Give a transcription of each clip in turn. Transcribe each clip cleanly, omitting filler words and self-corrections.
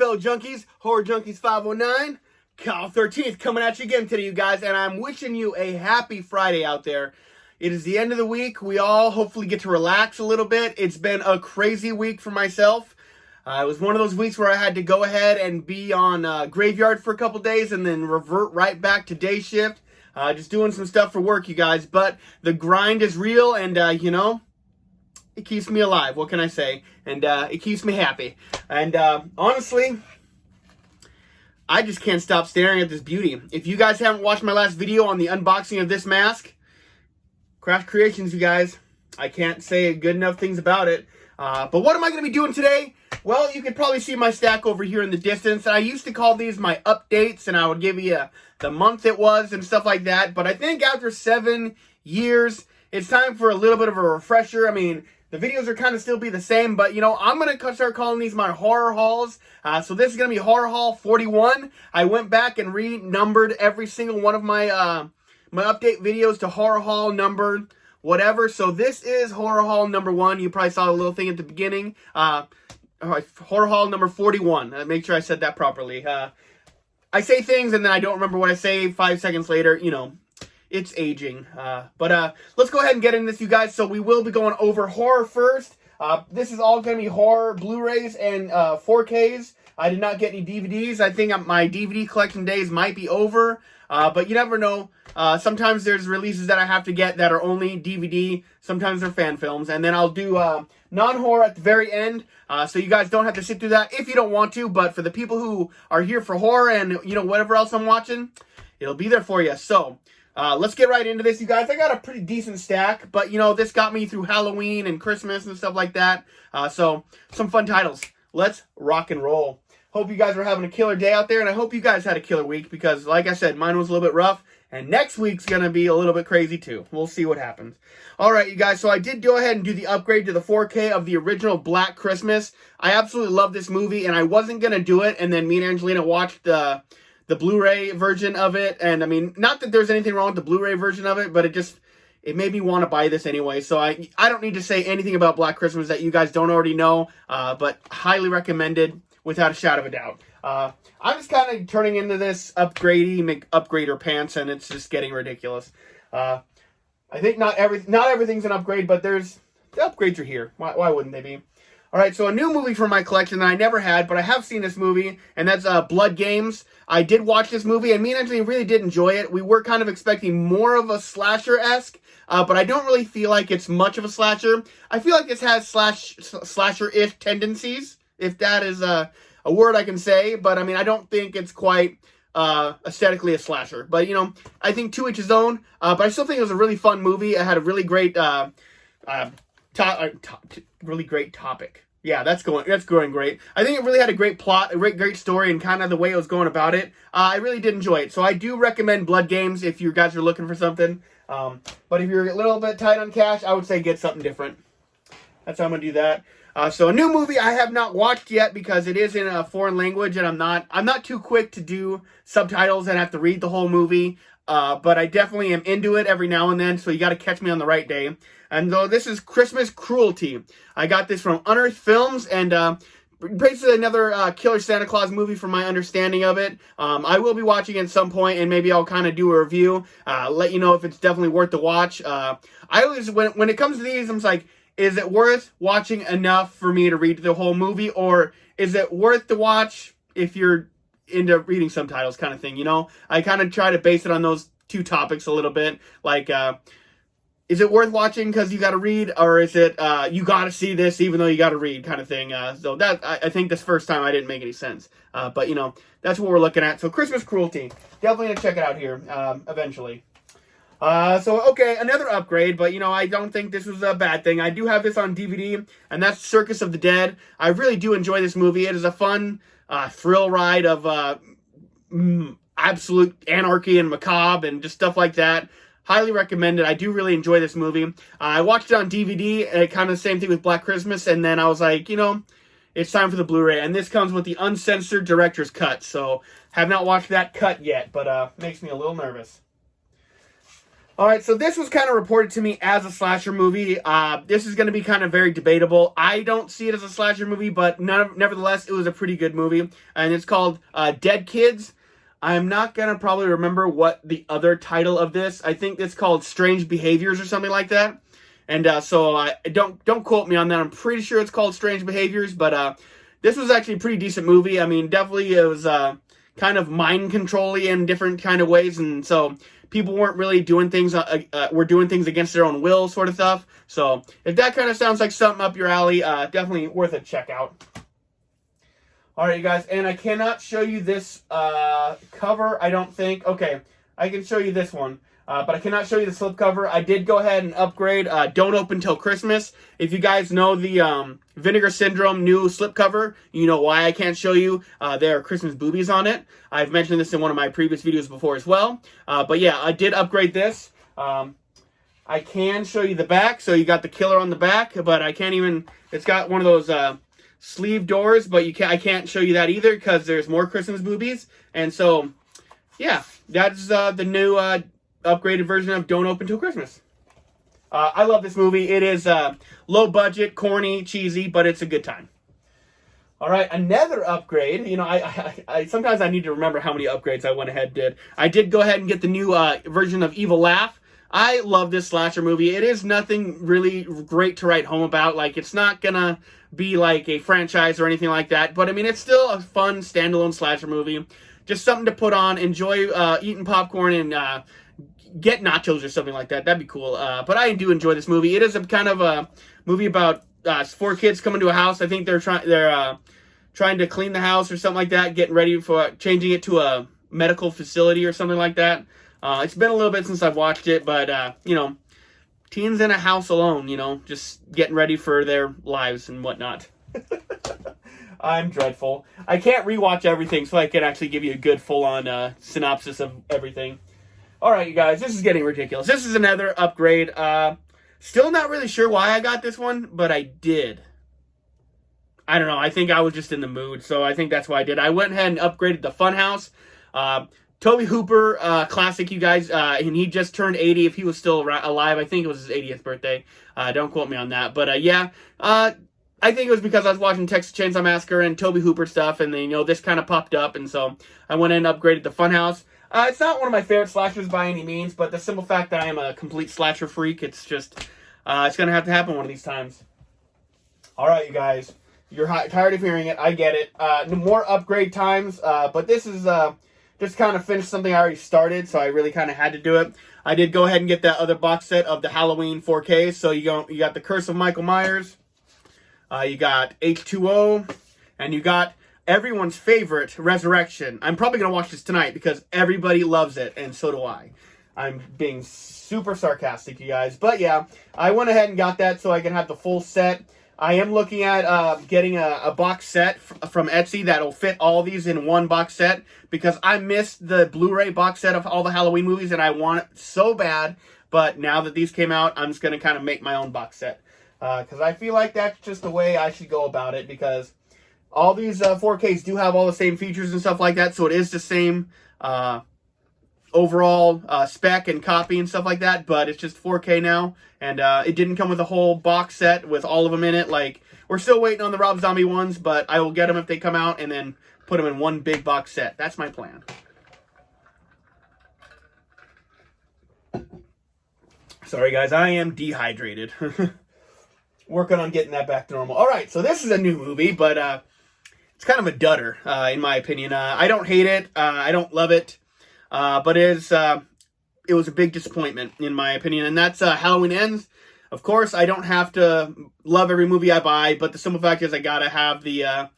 fellow junkies? Horror Junkies 509, Kyle 13th coming at you again today, you guys, and I'm wishing you a happy Friday out there. It is the end of the week. We all hopefully get to relax a little bit. It's been a crazy week for myself. It was one of those weeks where I had to go ahead and be on graveyard for a couple days and then revert right back to day shift. Just doing some stuff for work, you guys. But the grind is real, and, it keeps me alive. What can I say? And it keeps me happy. And honestly, I just can't stop staring at this beauty. If you guys haven't watched my last video on the unboxing of this mask, Craft Creations, you guys, I can't say good enough things about it. But what am I going to be doing today? Well, you could probably see my stack over here in the distance. I used to call these my updates, and I would give you the month it was and stuff like that. But I think after 7 years, it's time for a little bit of a refresher. I mean, the videos are kind of still be the same, but, you know, I'm going to start calling these my horror hauls. So this is going to be Horror Haul 41. I went back and renumbered every single one of my my update videos to Horror Haul number whatever. So this is Horror Haul number 1. You probably saw a little thing at the beginning. Horror Haul number 41. Make sure I said that properly. I say things and then I don't remember what I say 5 seconds later, you know. It's aging. But let's go ahead and get into this, you guys. So we will be going over horror first. This is all going to be horror Blu-rays and 4Ks. I did not get any DVDs. I think my DVD collection days might be over. But you never know. Sometimes there's releases that I have to get that are only DVD. Sometimes they're fan films. And then I'll do non-horror at the very end. So you guys don't have to sit through that if you don't want to. But for the people who are here for horror and, you know, whatever else I'm watching, it'll be there for you. So let's get right into this, you guys. I got a pretty decent stack, but, you know, this got me through Halloween and Christmas and stuff like that. So, some fun titles. Let's rock and roll. Hope you guys are having a killer day out there, and I hope you guys had a killer week, because, like I said, mine was a little bit rough, and next week's going to be a little bit crazy, too. We'll see what happens. All right, you guys, so I did go ahead and do the upgrade to the 4K of the original Black Christmas. I absolutely love this movie, and I wasn't going to do it, and then me and Angelina watched the Blu-ray version of it. And I mean, not that there's anything wrong with the Blu-ray version of it, but it made me want to buy this anyway. So I don't need to say anything about Black Christmas that you guys don't already know, but highly recommended without a shadow of a doubt. I'm just kind of turning into this upgrader pants, and it's just getting ridiculous. I think not everything's an upgrade, but the upgrades are here. Why wouldn't they be? All right, so a new movie from my collection that I never had, but I have seen this movie, and that's Blood Games. I did watch this movie, and me and Anthony really did enjoy it. We were kind of expecting more of a slasher-esque, but I don't really feel like it's much of a slasher. I feel like this has slasher-ish tendencies, if that is a word I can say, but I mean, I don't think it's quite aesthetically a slasher. But, you know, I think to each his own, but I still think it was a really fun movie. It had a really great really great topic. Yeah, that's going great. I think it really had a great plot, a great story, and kind of the way it was going about it. I really did enjoy it. So I do recommend Blood Games if you guys are looking for something. But if you're a little bit tight on cash, I would say get something different. That's how I'm going to do that. So a new movie I have not watched yet because it is in a foreign language, and I'm not too quick to do subtitles and have to read the whole movie. But I definitely am into it every now and then, so you got to catch me on the right day. And so this is Christmas Cruelty. I got this from Unearthed Films, and basically another Killer Santa Claus movie from my understanding of it. I will be watching it at some point, and maybe I'll kind of do a review, let you know if it's definitely worth the watch. I always, when it comes to these, I'm like, is it worth watching enough for me to read the whole movie, or is it worth to watch if you're into reading subtitles kind of thing, you know? I kind of try to base it on those two topics a little bit, like, is it worth watching because you got to read, or is it you got to see this even though you got to read kind of thing? So that I think this first time I didn't make any sense. But, you know, that's what we're looking at. So Christmas Cruelty. Definitely going to check it out here eventually. So, okay, another upgrade, but, you know, I don't think this was a bad thing. I do have this on DVD, and that's Circus of the Dead. I really do enjoy this movie. It is a fun thrill ride of absolute anarchy and macabre and just stuff like that. Highly recommended. I do really enjoy this movie. I watched it on DVD, kind of the same thing with Black Christmas, and then I was like, you know, it's time for the Blu-ray. And this comes with the uncensored director's cut, so have not watched that cut yet, but makes me a little nervous. All right, so this was kind of reported to me as a slasher movie. This is going to be kind of very debatable. I don't see it as a slasher movie, but nevertheless, it was a pretty good movie. And it's called Dead Kids. I'm not going to probably remember what the other title of this. I think it's called Strange Behaviors or something like that. And so don't quote me on that. I'm pretty sure it's called Strange Behaviors, but this was actually a pretty decent movie. I mean, definitely it was kind of mind controlly in different kind of ways, and so people weren't really doing things, were doing things against their own will, sort of stuff. So if that kind of sounds like something up your alley, definitely worth a check out. All right, you guys, and I cannot show you this cover, I don't think. Okay, I can show you this one, but I cannot show you the slipcover. I did go ahead and upgrade Don't Open Till Christmas. If you guys know the Vinegar Syndrome new slipcover, you know why I can't show you. There are Christmas boobies on it. I've mentioned this in one of my previous videos before as well. But yeah, I did upgrade this. I can show you the back, so you got the killer on the back, but I can't even, it's got one of those sleeve doors, but I can't show you that either because there's more Christmas boobies. And so, yeah, that's the new upgraded version of Don't Open Till Christmas. I love this movie. It is low budget, corny, cheesy, but it's a good time. All right, another upgrade. You know, I sometimes I need to remember how many upgrades I went ahead and did. I did go ahead and get the new version of Evil Laugh. I love this slasher movie. It is nothing really great to write home about. Like, it's not gonna be like a franchise or anything like that. But I mean, it's still a fun standalone slasher movie. Just something to put on, enjoy eating popcorn, and get nachos or something like that. That'd be cool. But I do enjoy this movie. It is a kind of a movie about 4 kids coming to a house. I think they're trying to clean the house or something like that, getting ready for changing it to a medical facility or something like that. It's been a little bit since I've watched it, but you know, teens in a house alone, you know, just getting ready for their lives and whatnot. I'm dreadful. I can't rewatch everything, so I can actually give you a good full-on synopsis of everything. All right, you guys, this is getting ridiculous. This is another upgrade. Still not really sure why I got this one, but I did. I don't know. I think I was just in the mood, so I think that's why I did. I went ahead and upgraded the Funhouse. Tobe Hooper, classic, you guys, and he just turned 80 if he was still alive. I think it was his 80th birthday. Don't quote me on that. But, yeah, I think it was because I was watching Texas Chainsaw Massacre and Tobe Hooper stuff, and then, you know, this kind of popped up, and so I went in and upgraded the Funhouse. It's not one of my favorite slashers by any means, but the simple fact that I am a complete slasher freak, it's just, it's going to have to happen one of these times. All right, you guys. You're tired of hearing it. I get it. More upgrade times, but this is just kind of finished something I already started, so I really kind of had to do it. I did go ahead and get that other box set of the Halloween 4K. So you got The Curse of Michael Myers, you got H2O, and you got everyone's favorite, Resurrection. I'm probably going to watch this tonight because everybody loves it, and so do I. I'm being super sarcastic, you guys. But yeah, I went ahead and got that so I can have the full set. I am looking at getting a box set from Etsy that'll fit all these in one box set because I missed the Blu-ray box set of all the Halloween movies and I want it so bad. But now that these came out, I'm just going to kind of make my own box set because I feel like that's just the way I should go about it because all these 4Ks do have all the same features and stuff like that. So it is the same overall spec and copy and stuff like that, but it's just 4K now, and it didn't come with a whole box set with all of them in it. Like, we're still waiting on the Rob Zombie ones, but I will get them if they come out and then put them in one big box set. That's my plan. Sorry guys, I am dehydrated. Working on getting that back to normal. All right, so this is a new movie, but it's kind of a dudder in my opinion. I don't hate it. I don't love it. But it was a big disappointment, in my opinion, and that's Halloween Ends. Of course, I don't have to love every movie I buy, but the simple fact is I gotta have the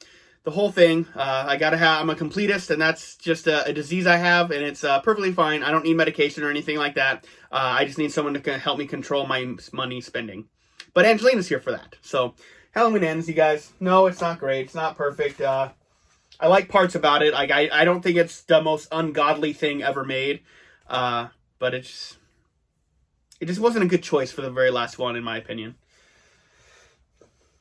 whole thing. I'm a completist, and that's just a disease I have, and it's perfectly fine. I don't need medication or anything like that. I just need someone to help me control my money spending. But Angelina's here for that. So, Halloween Ends, you guys. No, it's not great. It's not perfect. I like parts about it. Like I don't think it's the most ungodly thing ever made, but it just wasn't a good choice for the very last one, in my opinion.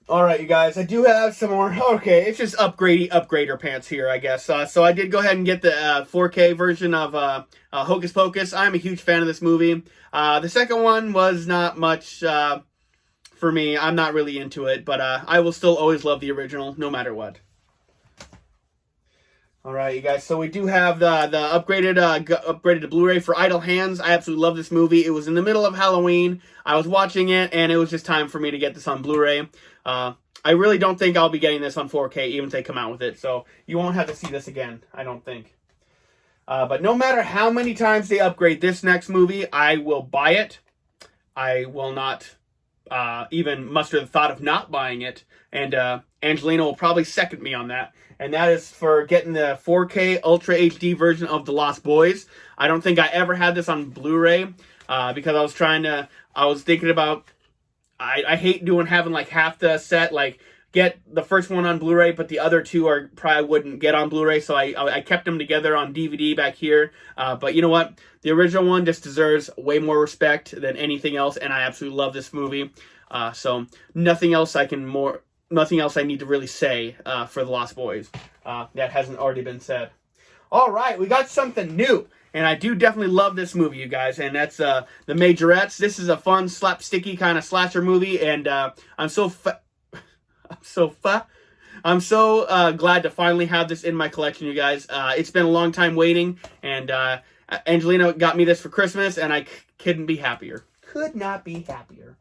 All right, you guys, I do have some more. Okay, it's just upgrader pants here, I guess. So I did go ahead and get the 4K version of Hocus Pocus. I'm a huge fan of this movie. The second one was not much for me. I'm not really into it, but I will still always love the original, no matter what. All right, you guys. So we do have the upgraded to Blu-ray for Idle Hands. I absolutely love this movie. It was in the middle of Halloween. I was watching it, and it was just time for me to get this on Blu-ray. I really don't think I'll be getting this on 4K, even if they come out with it. So you won't have to see this again, I don't think. But no matter how many times they upgrade this next movie, I will buy it. I will not even muster the thought of not buying it. And Angelina will probably second me on that. And that is for getting the 4K Ultra HD version of The Lost Boys. I don't think I ever had this on Blu-ray because I was thinking about, I hate having like half the set, like get the first one on Blu-ray, but the other two probably wouldn't get on Blu-ray, so I kept them together on DVD back here. But you know what? The original one just deserves way more respect than anything else, and I absolutely love this movie. So nothing else I need to really say for The Lost Boys that hasn't already been said. All right, we got something new. And I do definitely love this movie, you guys, and that's The Majorettes. This is a fun, slapsticky kind of slasher movie, and I'm so glad to finally have this in my collection, you guys. It's been a long time waiting, and Angelina got me this for Christmas, and I couldn't be happier. Could not be happier.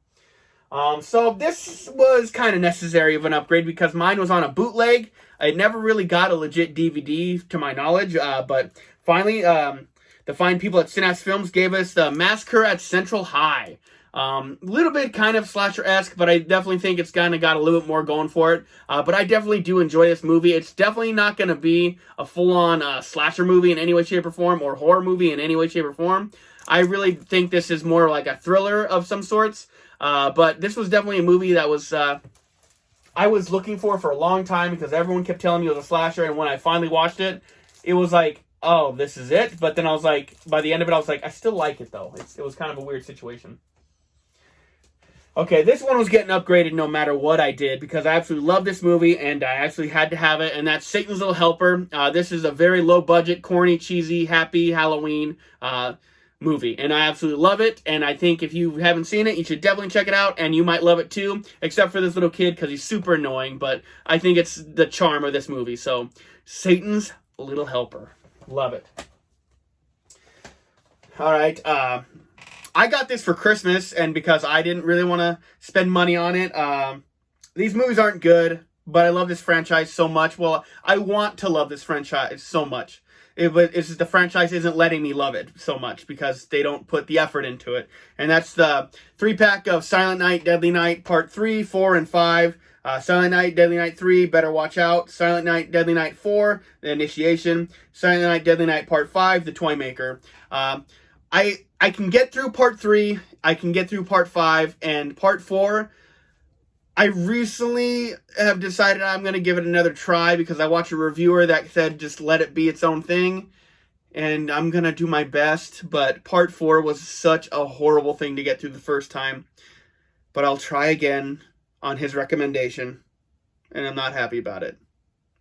So this was kind of necessary of an upgrade because mine was on a bootleg. I never really got a legit DVD to my knowledge, but finally, the fine people at Synapse Films gave us the Massacre at Central High. A little bit kind of slasher-esque, but I definitely think it's kind of got a little bit more going for it. But I definitely do enjoy this movie. It's definitely not going to be a full-on slasher movie in any way, shape, or form, or horror movie in any way, shape, or form. I really think this is more like a thriller of some sorts. But this was definitely a movie that was I was looking for a long time because everyone kept telling me it was a slasher, and when I finally watched it, it was like, oh, this is it. But then I was like, by the end of it, I was like, I still like it, though. It was kind of a weird situation. Okay, this one was getting upgraded no matter what I did because I absolutely love this movie, and I actually had to have it, and that's Satan's Little Helper. This is a very low-budget, corny, cheesy, happy Halloween movie, and I absolutely love it, and I think if you haven't seen it, you should definitely check it out, and you might love it too, except for this little kid because he's super annoying, but I think it's the charm of this movie. So, Satan's Little Helper. Love it. All right, I got this for Christmas, and because I didn't really want to spend money on it. These movies aren't good, but I love this franchise so much. Well, I want to love this franchise so much. It's just the franchise isn't letting me love it so much because they don't put the effort into it. And that's the 3-pack of Silent Night, Deadly Night, Part 3, 4, and 5. Silent Night, Deadly Night 3, Better Watch Out. Silent Night, Deadly Night 4, The Initiation. Silent Night, Deadly Night Part 5, The Toy Maker. I can get through Part 3, I can get through Part 5, and Part 4, I recently have decided I'm going to give it another try because I watched a reviewer that said just let it be its own thing, and I'm going to do my best, but Part 4 was such a horrible thing to get through the first time, but I'll try again on his recommendation, and I'm not happy about it.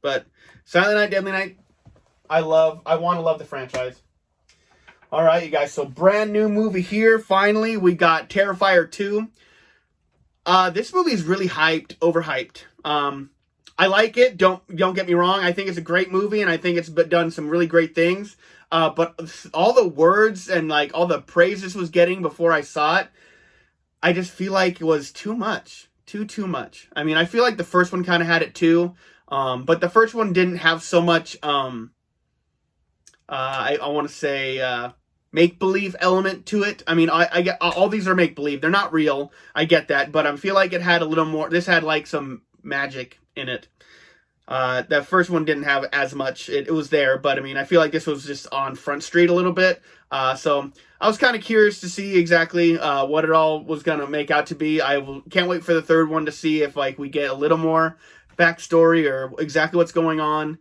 But Silent Night, Deadly Night, I want to love the franchise. All right, you guys, so brand new movie here. Finally, we got Terrifier 2. This movie is really overhyped. I like it. Don't get me wrong. I think it's a great movie, and I think it's done some really great things. But all the words and like all the praise this was getting before I saw it, I just feel like it was too much. Too much. I mean, I feel like the first one kind of had it too. But the first one didn't have so much, I want to say, make-believe element to it. I mean, I get all these are make-believe. They're not real. I get that, but I feel like it had a little more. This had like some magic in it. The first one didn't have as much. It was there, but I mean, I feel like this was just on Front Street a little bit. So I was kind of curious to see exactly what it all was gonna make out to be. Can't wait for the third one to see if like we get a little more backstory or exactly what's going on.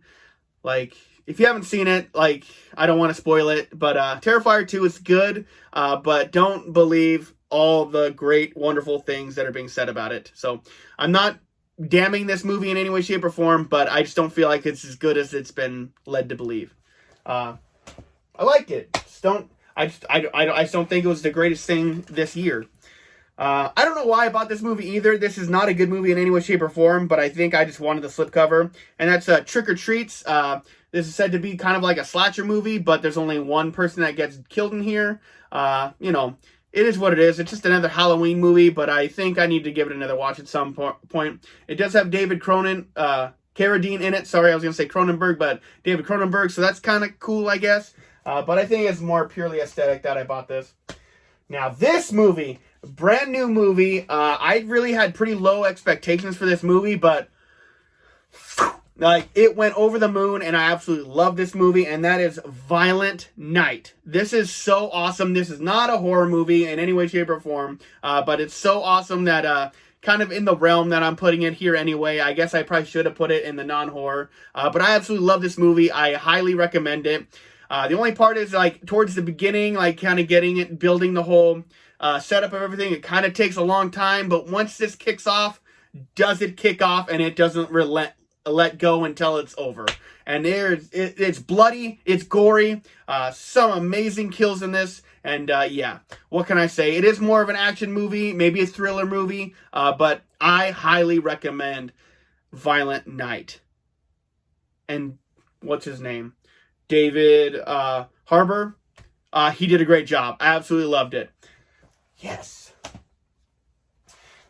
Like, if you haven't seen it, like, I don't want to spoil it, but Terrifier 2 is good, but don't believe all the great, wonderful things that are being said about it. So, I'm not damning this movie in any way, shape, or form, but I just don't feel like it's as good as it's been led to believe. I liked it. I just don't think it was the greatest thing this year. I don't know why I bought this movie either. This is not a good movie in any way, shape, or form, but I think I just wanted the slipcover. And that's Trick or Treats. This is said to be kind of like a slasher movie, but there's only one person that gets killed in here. You know, it is what it is. It's just another Halloween movie, but I think I need to give it another watch at some point. It does have David Carradine in it. Sorry, I was going to say Cronenberg, but David Cronenberg, so that's kind of cool, I guess. But I think it's more purely aesthetic that I bought this. Now, this movie, brand new movie. I really had pretty low expectations for this movie, but like it went over the moon, and I absolutely love this movie, and that is Violent Night. This is so awesome. This is not a horror movie in any way, shape, or form, but it's so awesome that kind of in the realm that I'm putting it here anyway. I guess I probably should have put it in the non-horror, but I absolutely love this movie. I highly recommend it. The only part is like towards the beginning, like kind of getting it, building the whole setup of everything. It kind of takes a long time, but once this kicks off, does it kick off, and it doesn't let go until it's over. And it's bloody, it's gory, some amazing kills in this, and yeah, what can I say? It is more of an action movie, maybe a thriller movie, but I highly recommend Violent Night. And what's his name? David Harbour. He did a great job. I absolutely loved it. Yes.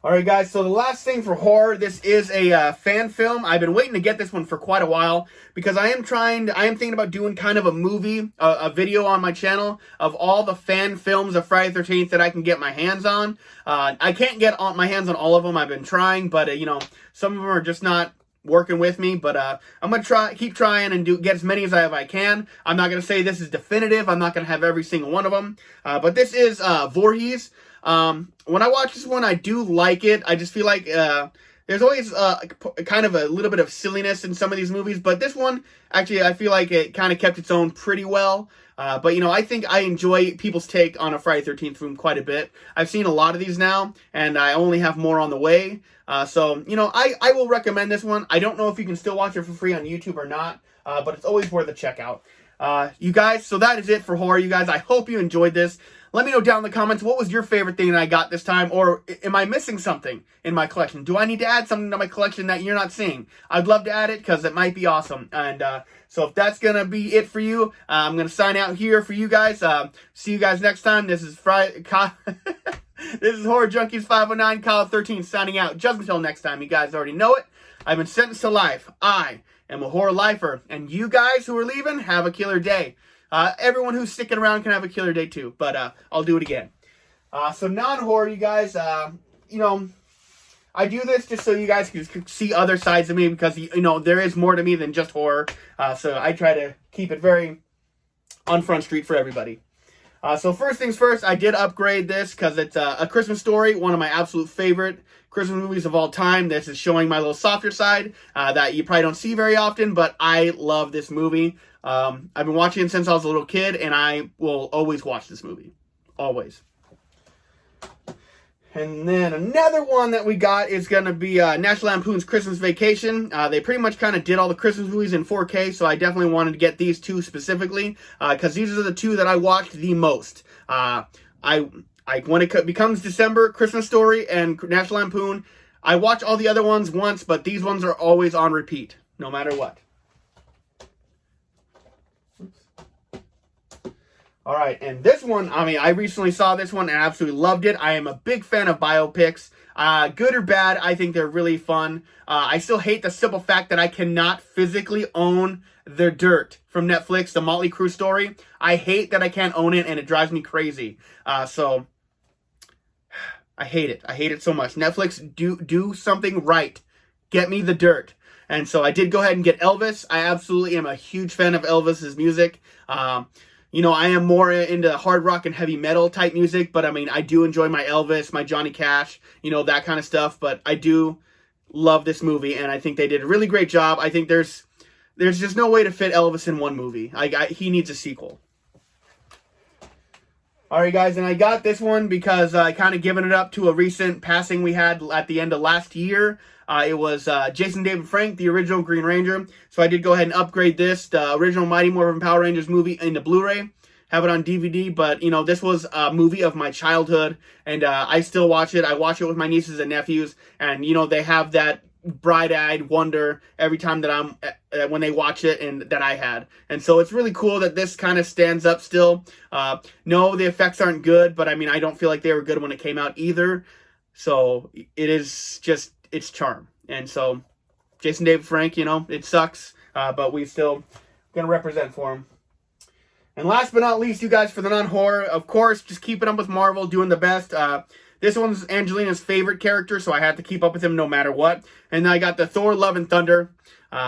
Alright guys, so the last thing for horror, this is a fan film. I've been waiting to get this one for quite a while because I am thinking about doing kind of a movie, a video on my channel of all the fan films of Friday the 13th that I can get my hands on. I can't get my hands on all of them. I've been trying, but you know, some of them are just not working with me, but I'm gonna keep trying and get as many as I can. I'm not gonna say this is definitive. I'm not gonna have every single one of them, but this is Voorhees. When I watch this one, I do like it. I just feel like there's always kind of a little bit of silliness in some of these movies, but this one, actually, I feel like it kind of kept its own pretty well. But, you know, I think I enjoy people's take on a Friday the 13th film quite a bit. I've seen a lot of these now, and I only have more on the way. So, you know, I will recommend this one. I don't know if you can still watch it for free on YouTube or not, but it's always worth a check out. You guys, so that is it for horror, you guys. I hope you enjoyed this. Let me know down in the comments, what was your favorite thing that I got this time? Or am I missing something in my collection? Do I need to add something to my collection that you're not seeing? I'd love to add it because it might be awesome. And so if that's going to be it for you, I'm going to sign out here for you guys. See you guys next time. This is this is Horror Junkies 509, Kyle 13 signing out. Just until next time, you guys already know it. I've been sentenced to life. I am a horror lifer. And you guys who are leaving, have a killer day. Everyone who's sticking around can have a killer day too, but I'll do it again. So non-horror, you guys, you know, I do this just so you guys can see other sides of me because, you know, there is more to me than just horror. So I try to keep it very on Front Street for everybody. So first things first, I did upgrade this because it's A Christmas Story, one of my absolute favorite Christmas movies of all time. This is showing my little softer side that you probably don't see very often, but I love this movie. I've been watching it since I was a little kid, and I will always watch this movie. Always. And then another one that we got is going to be National Lampoon's Christmas Vacation. They pretty much kind of did all the Christmas movies in 4K, so I definitely wanted to get these two specifically, because these are the two that I watched the most. When it becomes December, Christmas Story and National Lampoon, I watch all the other ones once, but these ones are always on repeat, no matter what. Alright, and this one, I mean, I recently saw this one and absolutely loved it. I am a big fan of biopics. Good or bad, I think they're really fun. I still hate the simple fact that I cannot physically own The Dirt from Netflix, the Motley Crue story. I hate that I can't own it, and it drives me crazy. So, I hate it. I hate it so much. Netflix, do something right. Get me The Dirt. And so I did go ahead and get Elvis. I absolutely am a huge fan of Elvis's music. You know, I am more into hard rock and heavy metal type music, but I mean, I do enjoy my Elvis, my Johnny Cash, you know, that kind of stuff. But I do love this movie, and I think they did a really great job. I think there's just no way to fit Elvis in one movie. He needs a sequel. Alright guys, and I got this one because I kind of given it up to a recent passing we had at the end of last year. It was Jason David Frank, the original Green Ranger. So I did go ahead and upgrade this, the original Mighty Morphin Power Rangers movie, into Blu-ray. Have it on DVD, but you know, this was a movie of my childhood, and I still watch it. I watch it with my nieces and nephews, and you know, they have that bright-eyed wonder every time that I'm when they watch it, and that I had. And so it's really cool that this kind of stands up still. No, the effects aren't good, but I mean, I don't feel like they were good when it came out either. So it is just its charm. And so Jason David Frank, you know, it sucks, but we still gonna represent for him. And last but not least, you guys, for the non-horror, of course, just keeping up with Marvel, doing the best. This one's Angelina's favorite character, so I had to keep up with him no matter what. And then I got the Thor Love and Thunder.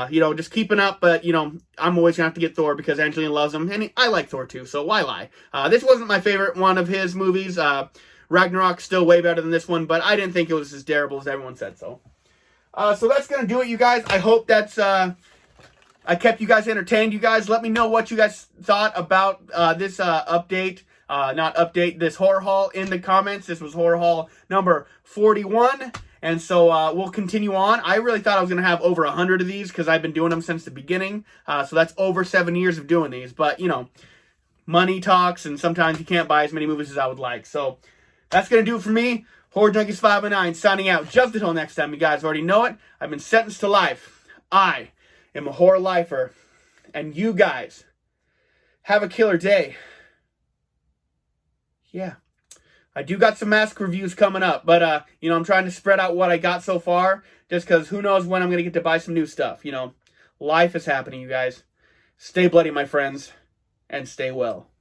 You know, just keeping up, but, you know, I'm always going to have to get Thor because Angelina loves him. And I like Thor, too, so why lie? This wasn't my favorite one of his movies. Ragnarok's still way better than this one, but I didn't think it was as terrible as everyone said so. So that's going to do it, you guys. I hope that's... I kept you guys entertained. You guys, let me know what you guys thought about this update. This horror haul in the comments. This was horror haul number 41. And so we'll continue on. I really thought I was going to have over 100 of these because I've been doing them since the beginning. So that's over 7 years of doing these. But, you know, money talks, and sometimes you can't buy as many movies as I would like. So that's going to do it for me. Horror Junkies 509 signing out. Just until next time, you guys already know it. I've been sentenced to life. I am a horror lifer, and you guys have a killer day. Yeah, I do got some mask reviews coming up, but you know, I'm trying to spread out what I got so far, just because who knows when I'm gonna get to buy some new stuff. You know, life is happening, you guys. Stay bloody, my friends, and stay well.